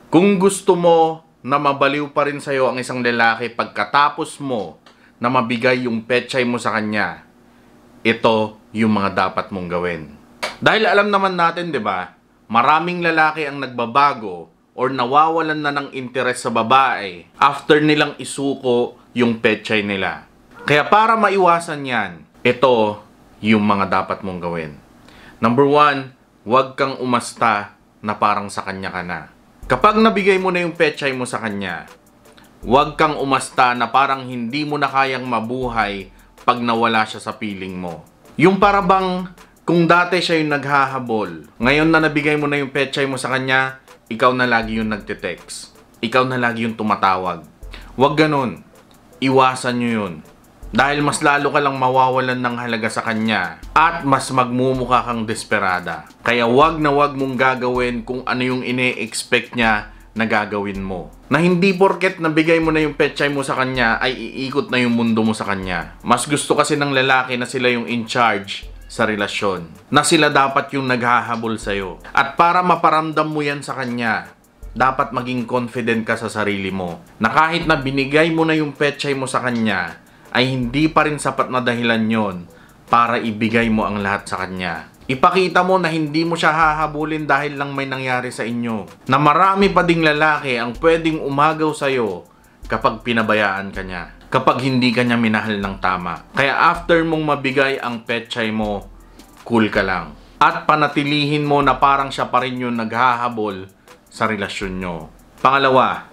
Kung gusto mo na mabaliw pa rin sa'yo ang isang lalaki pagkatapos mo na mabigay yung pechay mo sa kanya, ito yung mga dapat mong gawin. Dahil alam naman natin, di ba, maraming lalaki ang nagbabago or nawawalan na ng interes sa babae after nilang isuko yung pechay nila. Kaya para maiwasan yan, ito yung mga dapat mong gawin. Number 1, huwag kang umasta na parang sa kanya ka na. Kapag nabigay mo na yung pechay mo sa kanya, huwag kang umasta na parang hindi mo na kayang mabuhay pag nawala siya sa piling mo. Yung para bang kung dati siya yung naghahabol, ngayon na nabigay mo na yung pechay mo sa kanya, ikaw na lagi yung nagte-text. Ikaw na lagi yung tumatawag. Huwag ganun. Iwasan nyo yun. Dahil mas lalo ka lang mawawalan ng halaga sa kanya at mas magmumukha kang desperada. Kaya wag na wag mong gagawin kung ano yung ine-expect niya na gagawin mo. Na hindi porket nabigay mo na yung pechay mo sa kanya ay iikot na yung mundo mo sa kanya. Mas gusto kasi ng lalaki na sila yung in charge sa relasyon. Na sila dapat yung naghahabol sa'yo. At para maparamdam mo yan sa kanya, dapat maging confident ka sa sarili mo. Na kahit na binigay mo na yung pechay mo sa kanya, ay hindi pa rin sapat na dahilan yon para ibigay mo ang lahat sa kanya. Ipakita mo na hindi mo siya hahabulin dahil lang may nangyari sa inyo. Na marami pa ding lalaki ang pwedeng umagaw sa'yo kapag pinabayaan ka niya. Kapag hindi ka niya minahal ng tama. Kaya after mong mabigay ang pechay mo, cool ka lang. At panatilihin mo na parang siya pa rin yung naghahabol sa relasyon nyo. Pangalawa,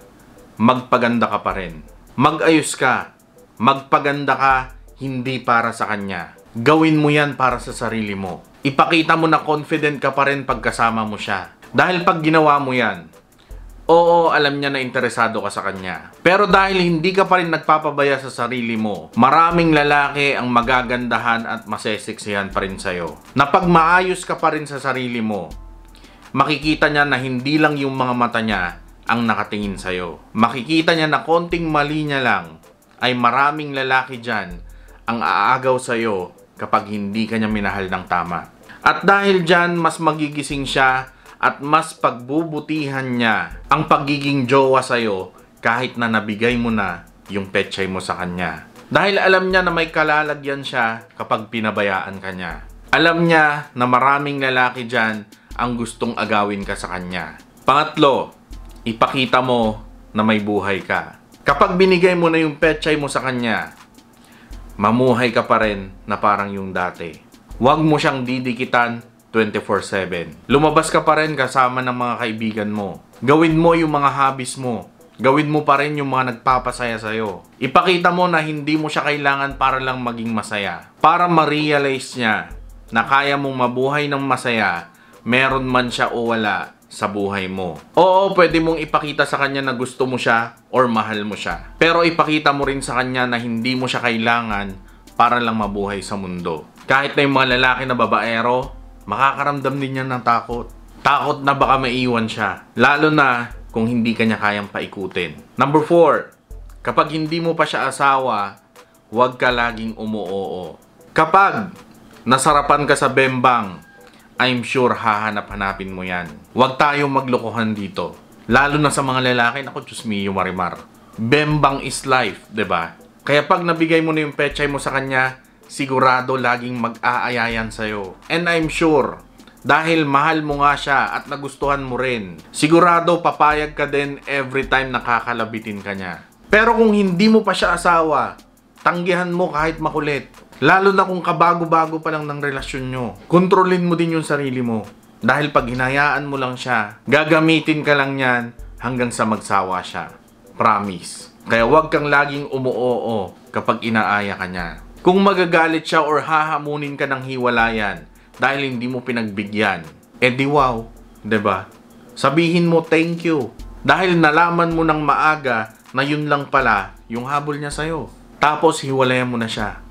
magpaganda ka pa rin. Mag-ayos ka. Magpaganda ka, hindi para sa kanya. Gawin mo yan para sa sarili mo. Ipakita mo na confident ka pa rin pagkasama mo siya. Dahil pag ginawa mo yan, oo, alam niya na interesado ka sa kanya. Pero dahil hindi ka pa rin nagpapabaya sa sarili mo, maraming lalaki ang magagandahan at maseseksihan pa rin sa'yo. Na pag maayos ka pa rin sa sarili mo, makikita niya na hindi lang yung mga mata niya ang nakatingin sa'yo. Makikita niya na konting mali niya lang ay maraming lalaki dyan ang aagaw sa'yo kapag hindi ka niya minahal ng tama. At dahil dyan, mas magigising siya at mas pagbubutihan niya ang pagiging jowa sa'yo kahit na nabigay mo na yung pechay mo sa kanya. Dahil alam niya na may kalalagyan siya kapag pinabayaan ka niya. Alam niya na maraming lalaki dyan ang gustong agawin ka sa kanya. Pangatlo, ipakita mo na may buhay ka. Kapag binigay mo na yung pechay mo sa kanya, mamuhay ka pa rin na parang yung dati. Huwag mo siyang didikitan 24/7. Lumabas ka pa rin kasama ng mga kaibigan mo. Gawin mo yung mga hobbies mo. Gawin mo pa rin yung mga nagpapasaya sa'yo. Ipakita mo na hindi mo siya kailangan para lang maging masaya. Para ma-realize niya na kaya mong mabuhay ng masaya, meron man siya o wala sa buhay mo. Oo, pwede mong ipakita sa kanya na gusto mo siya or mahal mo siya. Pero ipakita mo rin sa kanya na hindi mo siya kailangan para lang mabuhay sa mundo. Kahit na yung mga lalaki na babaero, makakaramdam din yan ng takot. Takot na baka maiwan siya. Lalo na kung hindi ka niya kayang paikutin. Number 4, kapag hindi mo pa siya asawa, huwag ka laging umuoo. Kapag nasarapan ka sa bembang, I'm sure hahanap-hanapin mo yan. Huwag tayong maglokohan dito. Lalo na sa mga lalaki, naku, Diyos mio, marimar. Bembang is life, 'di ba? Kaya pag nabigay mo na yung pechay mo sa kanya, sigurado laging mag-aayayan sa'yo. And I'm sure, dahil mahal mo nga siya at nagustuhan mo rin, sigurado papayag ka din every time nakakalabitin ka niya. Pero kung hindi mo pa siya asawa, tanggihan mo kahit makulit. Lalo na kung kabago-bago pa lang ng relasyon nyo. Kontrolin mo din yung sarili mo. Dahil pag hinayaan mo lang siya, gagamitin ka lang yan hanggang sa magsawa siya. Promise. Kaya huwag kang laging umuoo kapag inaaya ka niya. Kung magagalit siya or hahamunin ka ng hiwalayan dahil hindi mo pinagbigyan, edi wow, 'di ba? Sabihin mo thank you. Dahil nalaman mo ng maaga na yun lang pala yung habol niya sa'yo. Tapos hiwalayan mo na siya.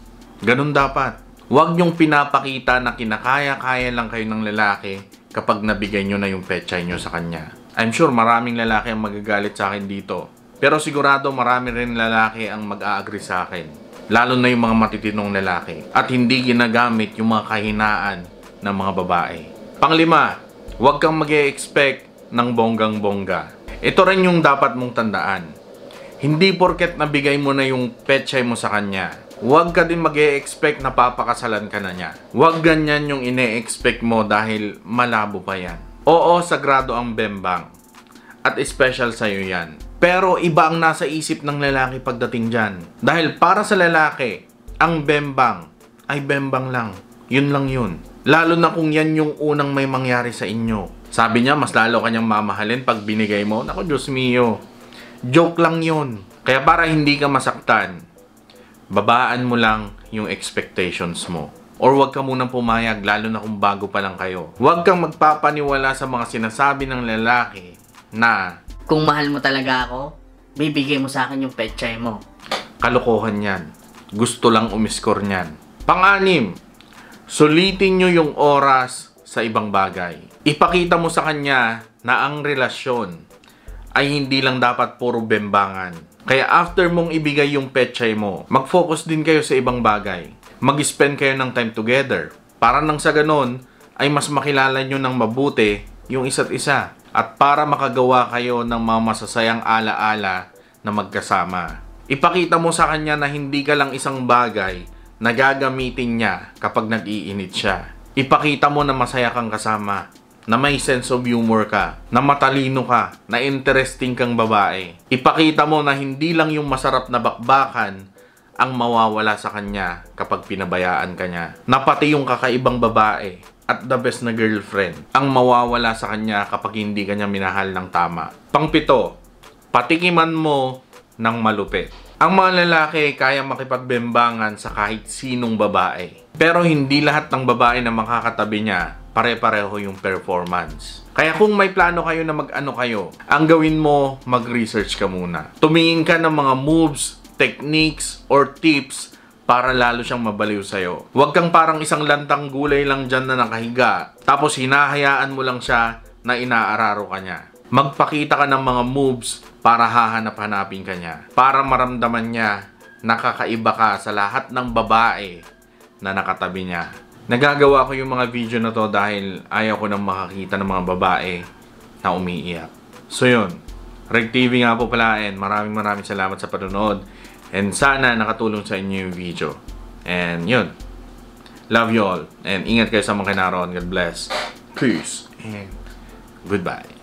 Ganun dapat. Huwag niyong pinapakita na kinakaya-kaya lang kayo ng lalaki kapag nabigay niyo na yung pechay niyo sa kanya. I'm sure maraming lalaki ang magagalit sa akin dito. Pero sigurado marami rin lalaki ang mag-a-agree sa akin. Lalo na yung mga matitinong lalaki. At hindi ginagamit yung mga kahinaan ng mga babae. Panglima, huwag kang mag-e-expect ng bonggang-bongga. Ito rin yung dapat mong tandaan. Hindi porket nabigay mo na yung pechay mo sa kanya, huwag ka din mag-e-expect na papakasalan ka na niya. Huwag ganyan yung ine-expect mo dahil malabo pa yan. Oo, sagrado ang bembang. At special sa'yo yan. Pero iba ang nasa isip ng lalaki pagdating dyan. Dahil para sa lalaki, ang bembang ay bembang lang. Yun lang yun. Lalo na kung yan yung unang may mangyari sa inyo. Sabi niya, mas lalo kanyang mamahalin pag binigay mo. Naku, Diyos mio. Joke lang yun. Kaya para hindi ka masaktan, babaan mo lang yung expectations mo. Or wag ka munang pumayag, lalo na kung bago pa lang kayo. Huwag kang magpapaniwala sa mga sinasabi ng lalaki na Kung mahal mo talaga ako, bibigay mo sa akin yung pechay mo. kalokohan yan. Gusto lang umiskor niyan. Pang-anim, sulitin nyo yung oras sa ibang bagay. Ipakita mo sa kanya na ang relasyon ay hindi lang dapat puro bembangan. Kaya after mong ibigay yung pechay mo, mag-focus din kayo sa ibang bagay. Mag-spend kayo ng time together. Para nang sa ganon, ay mas makilala nyo ng mabuti yung isa't isa. At para makagawa kayo ng mga masasayang alaala na magkasama. Ipakita mo sa kanya na hindi ka lang isang bagay na gagamitin niya kapag nag-iinit siya. Ipakita mo na masaya kang kasama, na may sense of humor ka, na matalino ka, na interesting kang babae. Ipakita mo na hindi lang yung masarap na bakbakan ang mawawala sa kanya kapag pinabayaan ka niya, na pati yung kakaibang babae at the best na girlfriend ang mawawala sa kanya kapag hindi ka niya minahal ng tama. Pang-pito, patikiman mo ng malupit. Ang mga lalaki kaya makipagbembangan sa kahit sinong babae. Pero hindi lahat ng babae na makakatabi niya pare-pareho yung performance. Kaya kung may plano kayo na mag-ano kayo, ang gawin mo, mag-research ka muna. Tumingin ka ng mga moves, techniques, or tips para lalo siyang mabaliw sa'yo. Huwag kang parang isang lantang gulay lang dyan na nakahiga, tapos hinahayaan mo lang siya na inaararo ka niya. Magpakita ka ng mga moves para hahanap-hanapin ka niya. Para maramdaman niya na kakaiba ka sa lahat ng babae na nakatabi niya. Nagagawa ko yung mga video na to dahil ayaw ko nang makakita ng mga babae na umiiyak. So yun, Reg TV nga po pala, and maraming salamat sa panonood. And sana nakatulong sa inyo yung video. And yun, love you all. And ingat kayo sa mga kinaroon. God bless. Peace and goodbye.